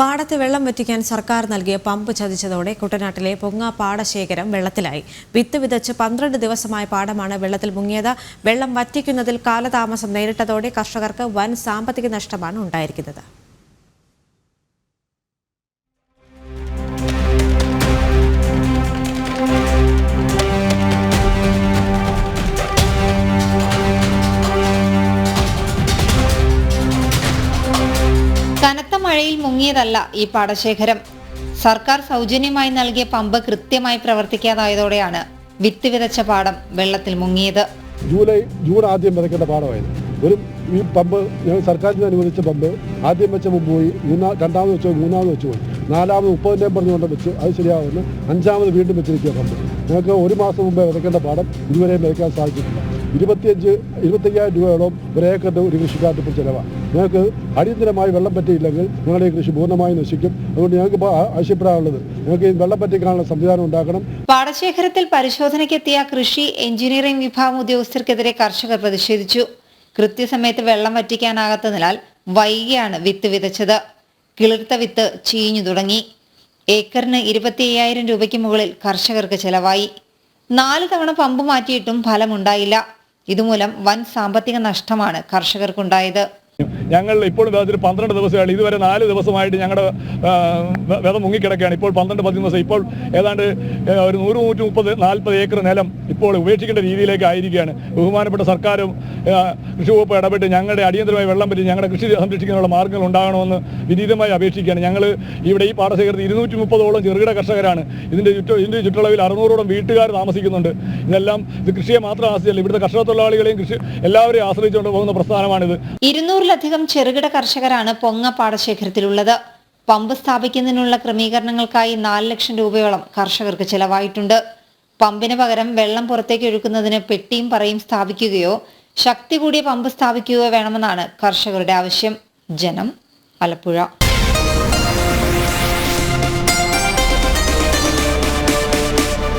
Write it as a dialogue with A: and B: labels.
A: പാടത്ത് വെള്ളം വറ്റിക്കാൻ സർക്കാർ നൽകിയ പമ്പ് ചതിച്ചതോടെ കുട്ടനാട്ടിലെ പൊങ്ങ പാടശേഖരം വെള്ളത്തിലായി. വിത്ത് വിതച്ച് 12 ദിവസമായ പാടമാണ് വെള്ളത്തിൽ മുങ്ങിയത്. വെള്ളം വറ്റിക്കുന്നതിൽ കാലതാമസം നേരിട്ടതോടെ കർഷകർക്ക് വൻ സാമ്പത്തിക നഷ്ടമാണ് ഉണ്ടായിരിക്കുന്നത്.
B: കനത്ത മഴയിൽ മുങ്ങിയതല്ല ഈ പാടശേഖരം. സർക്കാർ സൗജന്യമായി നൽകിയ പമ്പ് കൃത്യമായി പ്രവർത്തിക്കാതായതോടെയാണ് വിത്ത് വിതച്ച പാടം വെള്ളത്തിൽ മുങ്ങിയത്.
C: ജൂൺ ആദ്യം വിതയ്ക്കേണ്ട പാടമായിരുന്നു. ഈ പമ്പ് ഞങ്ങൾ സർക്കാരിൽ നിന്ന് അനുവദിച്ച പമ്പ് ആദ്യം വെച്ച മുമ്പ് പോയി, രണ്ടാമത് വെച്ചോ മൂന്നാമത് വെച്ചു പോയി, നാലാമത് 30 പറഞ്ഞുകൊണ്ട് വെച്ചു. അത് ശരിയാവുന്നു. 5ാമത് വീണ്ടും വെച്ചിരിക്കുക പമ്പ്. ഞങ്ങൾക്ക് 1 മാസം മുമ്പേ വിതയ്ക്കേണ്ട പാടം ഇതുവരെയും വിതയ്ക്കാൻ സാധിച്ചിട്ടില്ല. 25,000 രൂപയോളം ഒരേക്കറിന്റെ ഒരു കൃഷിക്കാർക്ക് ഇപ്പോൾ ചിലവാണ്. ഞങ്ങൾക്ക് അടിയന്തരമായി വെള്ളം പറ്റിയില്ലെങ്കിൽ ഞങ്ങളുടെ ഈ കൃഷി പൂർണ്ണമായി നശിക്കും. അതുകൊണ്ട് ഞങ്ങൾക്ക് ഇപ്പോൾ ആവശ്യപ്പെടാനുള്ളത്, ഞങ്ങൾക്ക് ഈ വെള്ളം പറ്റിക്കാനുള്ള സംവിധാനം ഉണ്ടാക്കണം.
B: പാടശേഖരത്തിൽ പരിശോധനയ്ക്കെത്തിയ കൃഷി എഞ്ചിനീയറിംഗ് വിഭാഗം ഉദ്യോഗസ്ഥർക്കെതിരെ കർഷകർ പ്രതിഷേധിച്ചു. കൃത്യസമയത്ത് വെള്ളം വറ്റിക്കാനാകാത്തതിനാൽ വൈകിയാണ് വിത്ത് വിതച്ചത്. കിളിർത്ത വിത്ത് ചീഞ്ഞു തുടങ്ങി. ഏക്കറിന് 25,000 രൂപയ്ക്ക് മുകളിൽ കർഷകർക്ക് ചെലവായി. 4 തവണ പമ്പ് മാറ്റിയിട്ടും ഫലമുണ്ടായില്ല. ഇതുമൂലം വൻ സാമ്പത്തിക നഷ്ടമാണ് കർഷകർക്കുണ്ടായത്.
D: ഞങ്ങൾ ഇപ്പോൾ 12 ദിവസമാണ്. ഇതുവരെ 4 ദിവസമായിട്ട് ഞങ്ങളുടെ വിത മുങ്ങിക്കിടക്കുകയാണ്. ഇപ്പോൾ 12-13 ദിവസം. ഇപ്പോൾ ഏതാണ്ട് ഒരു 100-130-40 ഏക്കർ നിലം ഇപ്പോൾ ഉപേക്ഷിക്കേണ്ട രീതിയിലേക്ക് ആയിരിക്കുകയാണ്. ബഹുമാനപ്പെട്ട സർക്കാരും കൃഷി വകുപ്പ് ഇടപെട്ട് ഞങ്ങളുടെ അടിയന്തരമായി വെള്ളം പറ്റി ഞങ്ങളുടെ കൃഷി സംരക്ഷിക്കാനുള്ള മാർഗ്ഗങ്ങൾ ഉണ്ടാകണമെന്ന് വിനീതമായി അപേക്ഷിക്കുകയാണ്. ഞങ്ങൾ ഇവിടെ ഈ പാടശേഖരത്തിൽ 230ഓളം ചെറുകിട കർഷകരാണ്. ഇതിൻ്റെ ചുറ്റളവിൽ 600ഓളം വീട്ടുകാർ താമസിക്കുന്നുണ്ട്. ഇതെല്ലാം ഇത് കൃഷിയെ മാത്രം ആശ്രയിച്ചല്ല, ഇവിടുത്തെ കർഷക തൊഴിലാളികളെയും എല്ലാവരെയും ആശ്രയിച്ചുകൊണ്ട് പോകുന്ന പ്രസ്ഥാനമാണിത്.
B: 200-ലധികം ചെറുകിട കർഷകരാണ് പൊങ്ങ പാടശേഖരത്തിലുള്ളത്. പമ്പ് സ്ഥാപിക്കുന്നതിനുള്ള ക്രമീകരണങ്ങൾക്കായി 4 ലക്ഷം രൂപയോളം കർഷകർക്ക് ചെലവായിട്ടുണ്ട്. പമ്പിന് പകരം വെള്ളം പുറത്തേക്ക് ഒഴുക്കുന്നതിന് പെട്ടിയും പറയും സ്ഥാപിക്കുകയോ ശക്തി കൂടിയ പമ്പ് സ്ഥാപിക്കുകയോ വേണമെന്നാണ് കർഷകരുടെ ആവശ്യം. ജനം, ആലപ്പുഴ.